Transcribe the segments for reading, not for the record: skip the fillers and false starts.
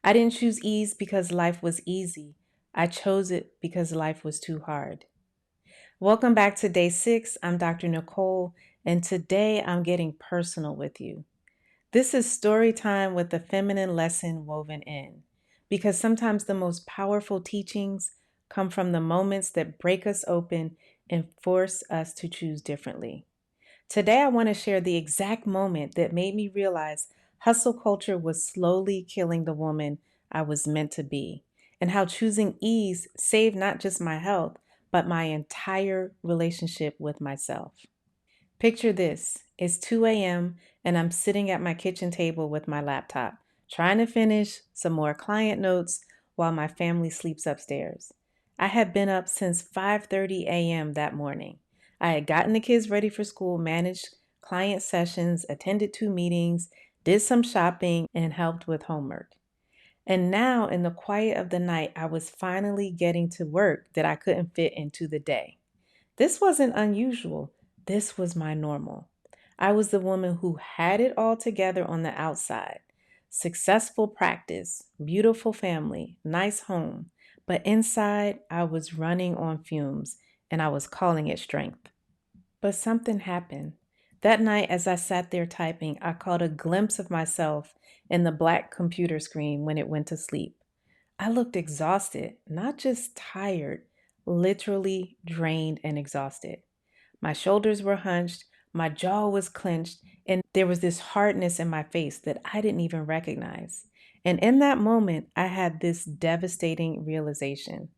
I didn't choose ease because life was easy. I chose it because life was too hard. Welcome back to day 6. I'm Dr. Nicole, and today I'm getting personal with you. This is story time with the feminine lesson woven in, because sometimes the most powerful teachings come from the moments that break us open and force us to choose differently. Today, I want to share the exact moment that made me realize hustle culture was slowly killing the woman I was meant to be, and how choosing ease saved not just my health, but my entire relationship with myself. Picture this, it's 2 a.m., and I'm sitting at my kitchen table with my laptop, trying to finish some more client notes while my family sleeps upstairs. I had been up since 5:30 a.m. that morning. I had gotten the kids ready for school, managed client sessions, attended 2 meetings, did some shopping, and helped with homework. And now, in the quiet of the night, I was finally getting to work that I couldn't fit into the day. This wasn't unusual. This was my normal. I was the woman who had it all together on the outside. Successful practice, beautiful family, nice home. But inside, I was running on fumes and I was calling it strength. But something happened. That night, as I sat there typing, I caught a glimpse of myself in the black computer screen when it went to sleep. I looked exhausted, not just tired, literally drained and exhausted. My shoulders were hunched, my jaw was clenched, and there was this hardness in my face that I didn't even recognize. And in that moment, I had this devastating realization.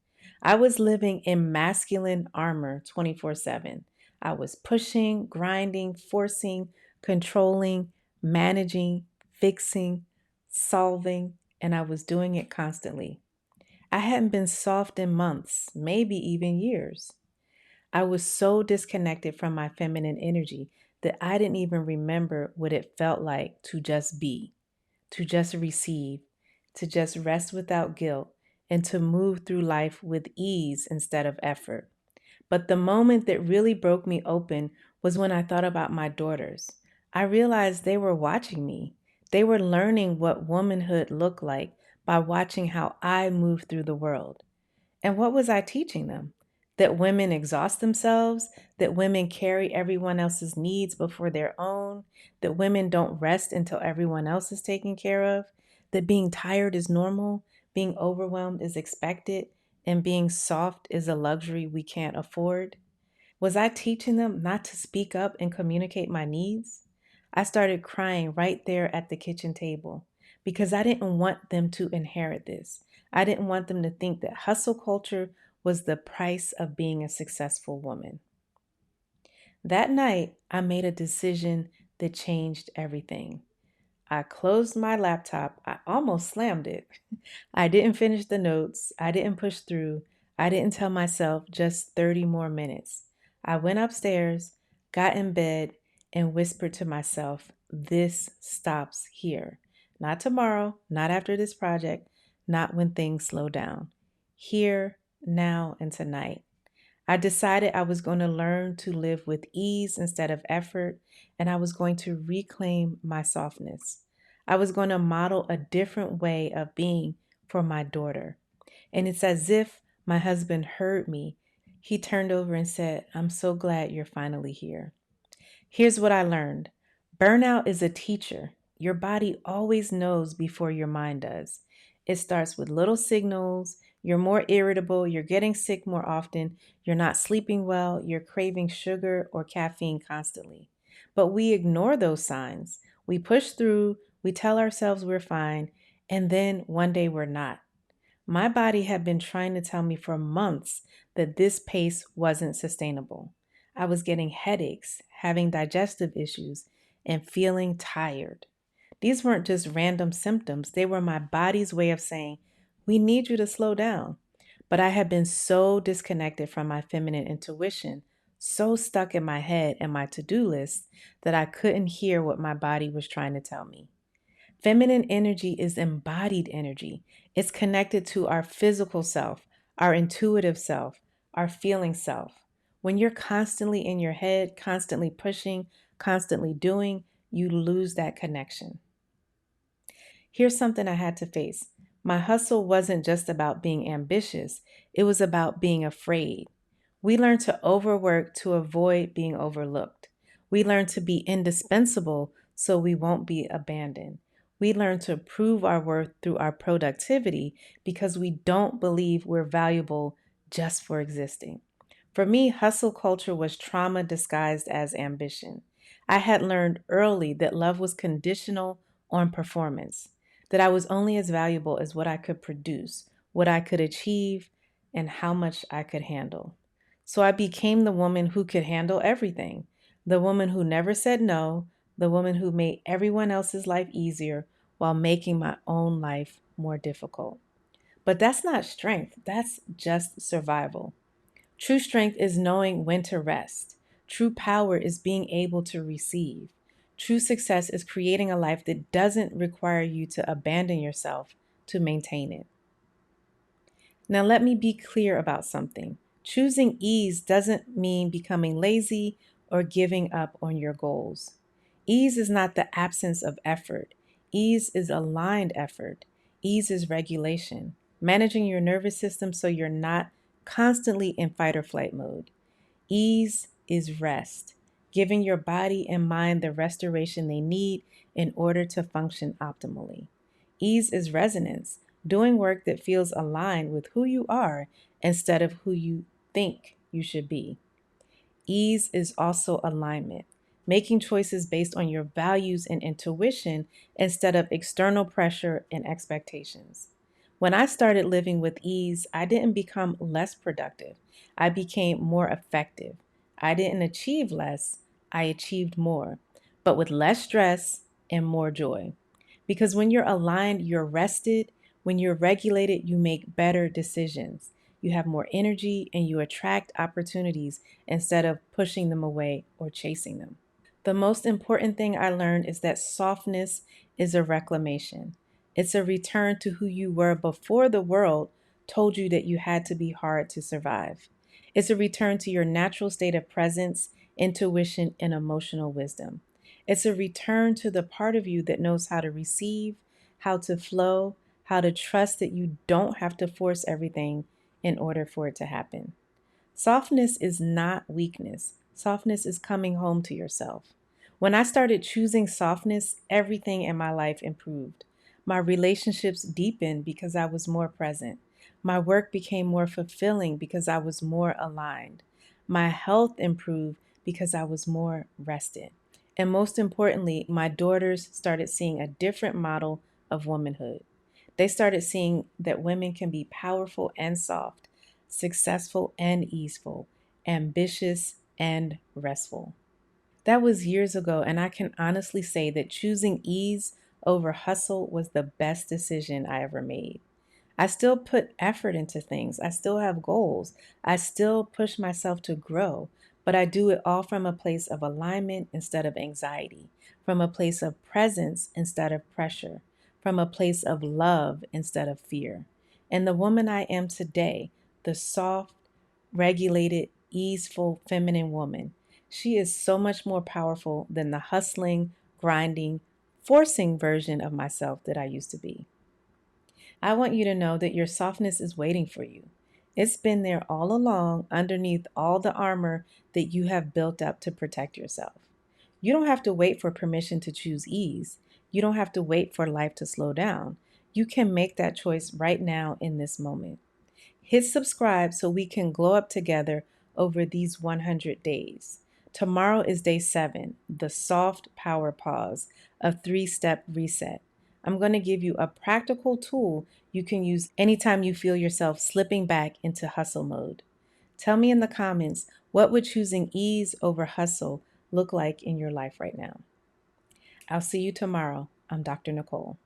I was living in masculine armor 24/7. I was pushing, grinding, forcing, controlling, managing, fixing, solving, and I was doing it constantly. I hadn't been soft in months, maybe even years. I was so disconnected from my feminine energy that I didn't even remember what it felt like to just be, to just receive, to just rest without guilt, and to move through life with ease instead of effort. But the moment that really broke me open was when I thought about my daughters. I realized they were watching me. They were learning what womanhood looked like by watching how I moved through the world. And what was I teaching them? That women exhaust themselves, that women carry everyone else's needs before their own, that women don't rest until everyone else is taken care of, that being tired is normal, being overwhelmed is expected, and being soft is a luxury we can't afford. Was I teaching them not to speak up and communicate my needs? I started crying right there at the kitchen table because I didn't want them to inherit this. I didn't want them to think that hustle culture was the price of being a successful woman. That night, I made a decision that changed everything. I closed my laptop. I almost slammed it. I didn't finish the notes. I didn't push through. I didn't tell myself just 30 more minutes. I went upstairs, got in bed, and whispered to myself, this stops here. Not tomorrow, not after this project, not when things slow down. Here, now, and tonight. I decided I was going to learn to live with ease instead of effort, and I was going to reclaim my softness. I was going to model a different way of being for my daughter. And it's as if my husband heard me. He turned over and said, I'm so glad you're finally here. Here's what I learned. Burnout is a teacher. Your body always knows before your mind does. It starts with little signals. You're more irritable. You're getting sick more often. You're not sleeping well. You're craving sugar or caffeine constantly. But we ignore those signs. We push through. We tell ourselves we're fine. And then one day we're not. My body had been trying to tell me for months that this pace wasn't sustainable. I was getting headaches, having digestive issues, and feeling tired. These weren't just random symptoms, they were my body's way of saying, we need you to slow down. But I had been so disconnected from my feminine intuition, so stuck in my head and my to do list, that I couldn't hear what my body was trying to tell me. Feminine energy is embodied energy. It's connected to our physical self, our intuitive self, our feeling self. When you're constantly in your head, constantly pushing, constantly doing, you lose that connection. Here's something I had to face. My hustle wasn't just about being ambitious, it was about being afraid. We learn to overwork to avoid being overlooked. We learn to be indispensable so we won't be abandoned. We learn to prove our worth through our productivity because we don't believe we're valuable just for existing. For me, hustle culture was trauma disguised as ambition. I had learned early that love was conditional on performance, that I was only as valuable as what I could produce, what I could achieve, and how much I could handle. So I became the woman who could handle everything, the woman who never said no, the woman who made everyone else's life easier while making my own life more difficult. But that's not strength, that's just survival. True strength is knowing when to rest. True power is being able to receive. True success is creating a life that doesn't require you to abandon yourself to maintain it. Now, let me be clear about something. Choosing ease doesn't mean becoming lazy or giving up on your goals. Ease is not the absence of effort, ease is aligned effort. Ease is regulation, managing your nervous system so you're not constantly in fight or flight mode. Ease is rest, giving your body and mind the restoration they need in order to function optimally. Ease is resonance, doing work that feels aligned with who you are instead of who you think you should be. Ease is also alignment, making choices based on your values and intuition instead of external pressure and expectations. When I started living with ease, I didn't become less productive. I became more effective. I didn't achieve less, I achieved more, but with less stress and more joy. Because when you're aligned, you're rested. When you're regulated, you make better decisions. You have more energy and you attract opportunities instead of pushing them away or chasing them. The most important thing I learned is that softness is a reclamation. It's a return to who you were before the world told you that you had to be hard to survive. It's a return to your natural state of presence, intuition, and emotional wisdom. It's a return to the part of you that knows how to receive, how to flow, how to trust that you don't have to force everything in order for it to happen. Softness is not weakness. Softness is coming home to yourself. When I started choosing softness, everything in my life improved. My relationships deepened because I was more present. My work became more fulfilling because I was more aligned. My health improved because I was more rested. And most importantly, my daughters started seeing a different model of womanhood. They started seeing that women can be powerful and soft, successful and easeful, ambitious and restful. That was years ago, and I can honestly say that choosing ease over hustle was the best decision I ever made. I still put effort into things. I still have goals. I still push myself to grow, but I do it all from a place of alignment instead of anxiety, from a place of presence instead of pressure, from a place of love instead of fear. And the woman I am today, the soft, regulated, easeful, feminine woman, she is so much more powerful than the hustling, grinding, forcing version of myself that I used to be. I want you to know that your softness is waiting for you. It's been there all along, underneath all the armor that you have built up to protect yourself. You don't have to wait for permission to choose ease. You don't have to wait for life to slow down. You can make that choice right now in this moment. Hit subscribe so we can glow up together over these 100 days. Tomorrow is day 7, the soft power pause, a 3-step reset. I'm going to give you a practical tool you can use anytime you feel yourself slipping back into hustle mode. Tell me in the comments, what would choosing ease over hustle look like in your life right now? I'll see you tomorrow. I'm Dr. Nicole.